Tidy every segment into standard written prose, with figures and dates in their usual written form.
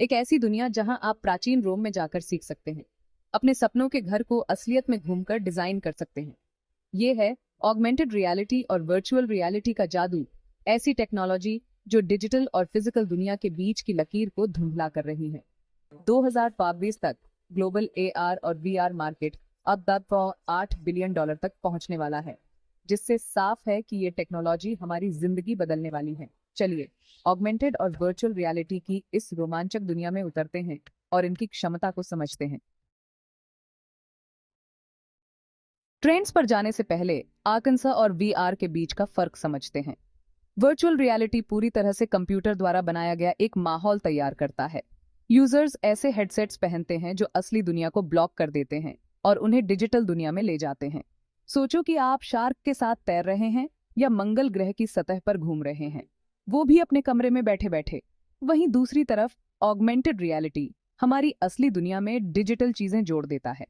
एक ऐसी दुनिया जहां आप प्राचीन रोम में जाकर सीख सकते हैं, अपने सपनों के घर को असलियत में घूमकर डिजाइन कर सकते हैं। ये है ऑगमेंटेड रियलिटी और वर्चुअल रियलिटी का जादू, ऐसी टेक्नोलॉजी जो डिजिटल और फिजिकल दुनिया के बीच की लकीर को धुंधला कर रही है। 2022 तक ग्लोबल एआर और वीआर मार्केट अब $8 बिलियन तक पहुंचने वाला है, जिससे साफ है कि ये टेक्नोलॉजी हमारी जिंदगी बदलने वाली है। चलिए ऑगमेंटेड और वर्चुअल रियलिटी की इस रोमांचक दुनिया में उतरते हैं और इनकी क्षमता को समझते हैं। ट्रेंड्स पर जाने से पहले आर्कांसा और वीआर के बीच का फर्क समझते हैं। वर्चुअल रियलिटी पूरी तरह से कंप्यूटर द्वारा बनाया गया एक माहौल तैयार करता है। यूजर्स ऐसे हेडसेट्स पहनते हैं जो असली दुनिया को ब्लॉक कर देते हैं और उन्हें डिजिटल दुनिया में ले जाते हैं। सोचो कि आप शार्क के साथ तैर रहे हैं या मंगल ग्रह की सतह पर घूम रहे हैं, वो भी अपने कमरे में बैठे बैठे। वहीं दूसरी तरफ ऑगमेंटेड रियलिटी हमारी असली दुनिया में डिजिटल चीजें जोड़ देता है।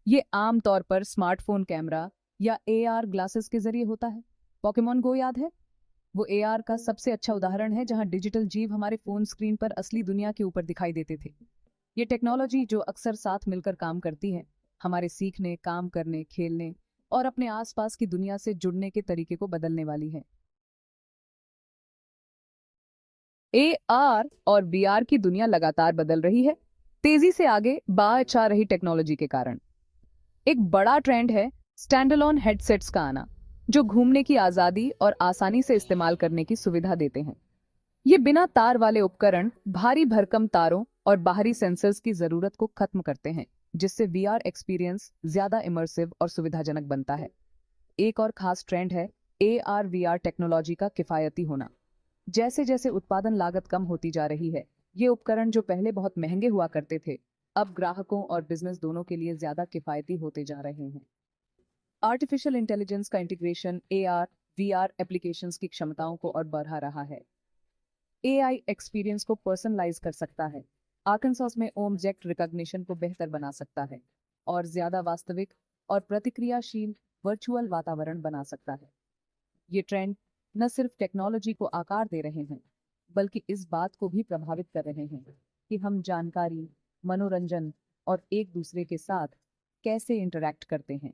ये आम तौर पर स्मार्टफोन कैमरा या एआर ग्लासेस के जरिए होता है। पोकेमॉन गो याद है? वो एआर का सबसे अच्छा उदाहरण है, जहां डिजिटल जीव हमारे फोन स्क्रीन पर असली दुनिया के ऊपर दिखाई देते थे। ये टेक्नोलॉजी जो अक्सर साथ मिलकर काम करती है, हमारे सीखने, काम करने, खेलने और अपने आसपास की दुनिया से जुड़ने के तरीके को बदलने वाली है। एआर और वीआर की दुनिया लगातार बदल रही है, तेजी से आगे बढ़ रही टेक्नोलॉजी के कारण। एक बड़ा ट्रेंड है स्टैंड अलोन हेडसेट्स का आना, जो घूमने की आजादी और आसानी से इस्तेमाल करने की सुविधा देते हैं। ये बिना तार वाले उपकरण भारी भरकम तारों और बाहरी सेंसर्स की जरूरत को खत्म करते हैं, जिससे वीआर एक्सपीरियंस ज्यादा इमर्सिव और सुविधाजनक बनता है। एक और खास ट्रेंड है एआर वीआर टेक्नोलॉजी का किफायती होना। जैसे जैसे उत्पादन लागत कम होती जा रही है, ये उपकरण जो पहले बहुत महंगे हुआ करते थे, अब ग्राहकों और बिजनेस दोनों के लिए ज्यादा किफायती होते जा रहे हैं। आर्टिफिशियल इंटेलिजेंस का इंटीग्रेशन एआर वीआर एप्लीकेशंस की क्षमताओं को और बढ़ा रहा है। एआई एक्सपीरियंस को पर्सनलाइज कर सकता है, आर्कांसास में ऑब्जेक्ट रिकॉग्निशन को बेहतर बना सकता है और ज्यादा वास्तविक और प्रतिक्रियाशील वर्चुअल वातावरण बना सकता है। ये ट्रेंड न सिर्फ टेक्नोलॉजी को आकार दे रहे हैं, बल्कि इस बात को भी प्रभावित कर रहे हैं कि हम जानकारी, मनोरंजन और एक दूसरे के साथ कैसे इंटरैक्ट करते हैं।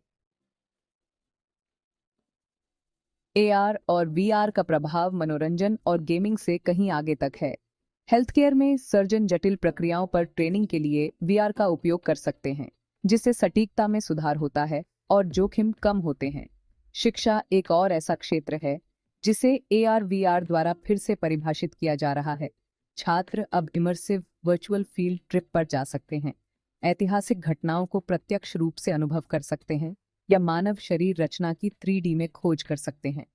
एआर और वीआर का प्रभाव मनोरंजन और गेमिंग से कहीं आगे तक है। हेल्थ केयर में सर्जन जटिल प्रक्रियाओं पर ट्रेनिंग के लिए वीआर का उपयोग कर सकते हैं, जिससे सटीकता में सुधार होता है और जोखिम कम होते हैं। शिक्षा एक और ऐसा क्षेत्र है जिसे एआर वीआर द्वारा फिर से परिभाषित किया जा रहा है। छात्र अब इमर्सिव वर्चुअल फील्ड ट्रिप पर जा सकते हैं, ऐतिहासिक घटनाओं को प्रत्यक्ष रूप से अनुभव कर सकते हैं या मानव शरीर रचना की 3D में खोज कर सकते हैं।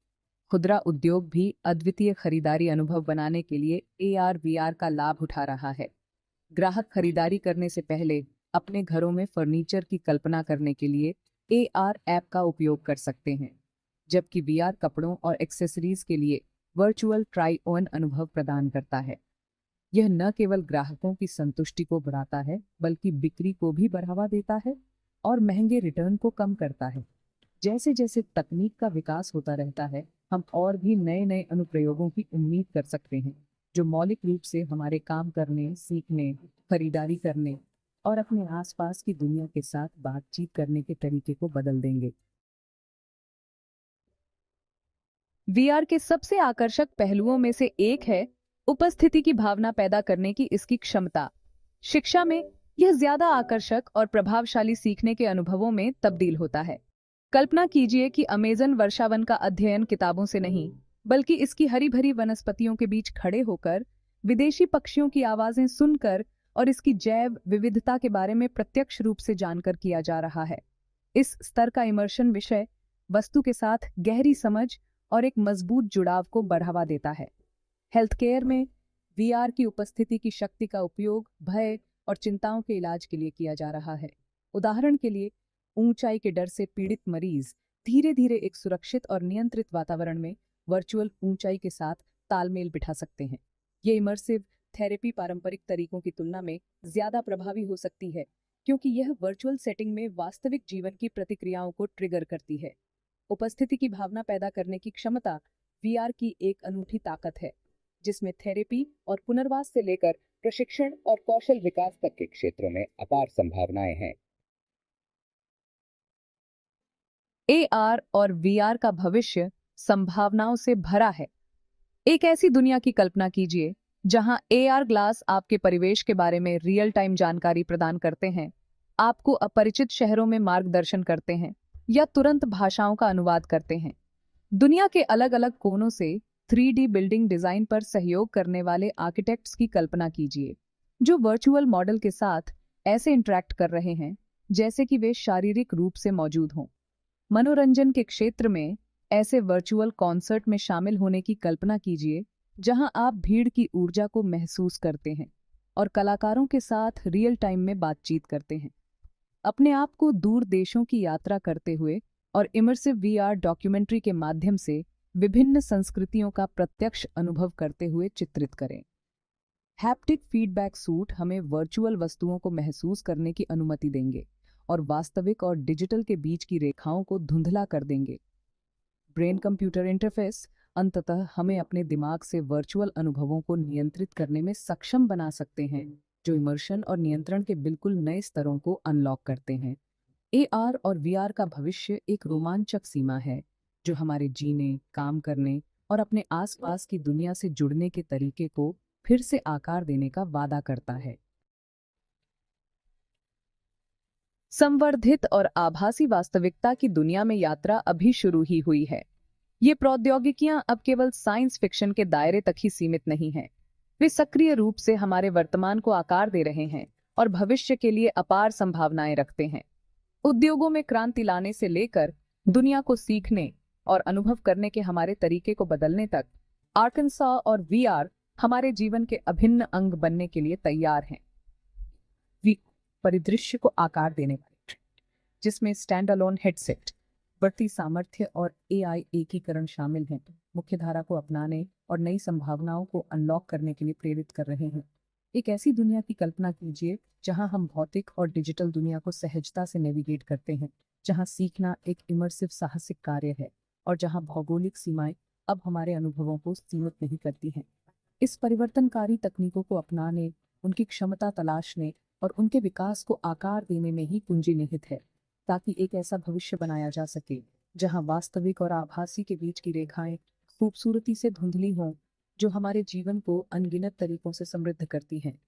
खुदरा उद्योग भी अद्वितीय खरीदारी अनुभव बनाने के लिए एआर वीआर का लाभ उठा रहा है। ग्राहक खरीदारी करने से पहले अपने घरों में फर्नीचर की कल्पना करने के लिए एआर ऐप का उपयोग कर सकते हैं, जबकि वीआर कपड़ों और एक्सेसरीज के लिए वर्चुअल ट्राई ऑन अनुभव प्रदान करता है। यह न केवल ग्राहकों की संतुष्टि को बढ़ाता है, बल्कि बिक्री को भी बढ़ावा देता है और महंगे रिटर्न को कम करता है। जैसे जैसे तकनीक का विकास होता रहता है, हम और भी नए नए अनुप्रयोगों की उम्मीद कर सकते हैं, जो मौलिक रूप से हमारे काम करने, सीखने, खरीदारी करने और अपने आसपास की दुनिया के साथ बातचीत करने के तरीके को बदल देंगे। वीआर के सबसे आकर्षक पहलुओं में से एक है उपस्थिति की भावना पैदा करने की इसकी क्षमता। शिक्षा में यह ज्यादा आकर्षक और प्रभावशाली सीखने के अनुभवों में तब्दील होता है। कल्पना कीजिए कि अमेजन वर्षावन का अध्ययन किताबों से नहीं, बल्कि इसकी हरी भरी वनस्पतियों के बीच खड़े होकर, विदेशी पक्षियों की आवाजें सुनकर और इसकी जैव विविधता के बारे में प्रत्यक्ष रूप से जानकर किया जा रहा है। इस स्तर का इमर्शन विषय वस्तु के साथ गहरी समझ और एक मजबूत जुड़ाव को बढ़ावा देता है। हेल्थ केयर में वीआर की उपस्थिति की शक्ति का उपयोग भय और चिंताओं के इलाज के लिए किया जा रहा है। उदाहरण के लिए, ऊंचाई के डर से पीड़ित मरीज धीरे धीरे एक सुरक्षित और नियंत्रित वातावरण में वर्चुअल ऊंचाई के साथ तालमेल बिठा सकते हैं। ये इमर्सिव थेरेपी पारंपरिक तरीकों की तुलना में ज्यादा प्रभावी हो सकती है, क्योंकि यह वर्चुअल सेटिंग में वास्तविक जीवन की प्रतिक्रियाओं को ट्रिगर करती है। उपस्थिति की भावना पैदा करने की क्षमता वीआर की एक अनूठी ताकत है, जिसमें थेरेपी और पुनर्वास से लेकर प्रशिक्षण और कौशल विकास तक के क्षेत्रों में अपार संभावनाएं हैं। एआर और वीआर का भविष्य संभावनाओं से भरा है। एक ऐसी दुनिया की कल्पना कीजिए जहां एआर ग्लास आपके परिवेश के बारे में रियल टाइम जानकारी प्रदान करते हैं, आपको अपरिचित शहरों में मार्गदर्शन करते हैं या तुरंत भाषाओं का अनुवाद करते हैं। दुनिया के अलग अलग कोनों से 3D बिल्डिंग डिजाइन पर सहयोग करने वाले आर्किटेक्ट्स की कल्पना कीजिए, जो वर्चुअल मॉडल के साथ ऐसे इंटरैक्ट कर रहे हैं जैसे कि वे शारीरिक रूप से मौजूद हों। मनोरंजन के क्षेत्र में ऐसे वर्चुअल कॉन्सर्ट में शामिल होने की कल्पना कीजिए जहां आप भीड़ की ऊर्जा को महसूस करते हैं और कलाकारों के साथ रियल टाइम में बातचीत करते हैं। अपने आप को दूर देशों की यात्रा करते हुए और इमर्सिव वीआर डॉक्यूमेंट्री के माध्यम से विभिन्न संस्कृतियों का प्रत्यक्ष अनुभव करते हुए चित्रित करें। हैप्टिक फीडबैक सूट हमें वर्चुअल वस्तुओं को महसूस करने की अनुमति देंगे और वास्तविक और डिजिटल के बीच की रेखाओं को धुंधला कर देंगे। ब्रेन कंप्यूटर इंटरफेस अंततः हमें अपने दिमाग से वर्चुअल अनुभवों को नियंत्रित करने में सक्षम बना सकते हैं, जो इमर्शन और नियंत्रण के बिल्कुल नए स्तरों को अनलॉक करते हैं। एआर और वीआर का भविष्य एक रोमांचक सीमा है जो हमारे जीने, काम करने और अपने आसपास की दुनिया से जुड़ने के तरीके को फिर से आकार देने का वादा करता है। संवर्धित और आभासी वास्तविकता की दुनिया में यात्रा अभी शुरू ही हुई है। ये प्रौद्योगिकियां अब केवल साइंस फिक्शन के दायरे तक ही सीमित नहीं हैं। वे सक्रिय रूप से हमारे वर्तमान को आकार दे रहे हैं और भविष्य के लिए अपार संभावनाएं रखते हैं। उद्योगों में क्रांति लाने से लेकर दुनिया को सीखने और अनुभव करने के हमारे तरीके को बदलने तक, आर्कन्सा और वीआर हमारे जीवन के अभिन्न अंग बनने के लिए तैयार हैं। परिदृश्य को आकार देने वाले ट्रेंड, जिसमें स्टैंड अलोन हेडसेट, बढ़ती सामर्थ्य और एआई एकीकरण शामिल हैं, मुख्यधारा को अपनाने और नई संभावनाओं को अनलॉक करने के लिए प्रेरित कर रहे हैं। एक ऐसी दुनिया की कल्पना कीजिए जहां हम भौतिक और डिजिटल दुनिया को सहजता से नेविगेट करते हैं, जहां सीखना एक इमर्सिव साहसिक कार्य है और जहां भौगोलिक सीमाएं अब हमारे अनुभवों को सीमित नहीं करती हैं। इस परिवर्तनकारी तकनीकों को अपनाने, उनकी क्षमता तलाशने और उनके विकास को आकार देने में ही कुंजी निहित है, ताकि एक ऐसा भविष्य बनाया जा सके जहां वास्तविक और आभासी के बीच की रेखाएं खूबसूरती से धुंधली हों, जो हमारे जीवन को अनगिनत तरीकों से समृद्ध करती हैं।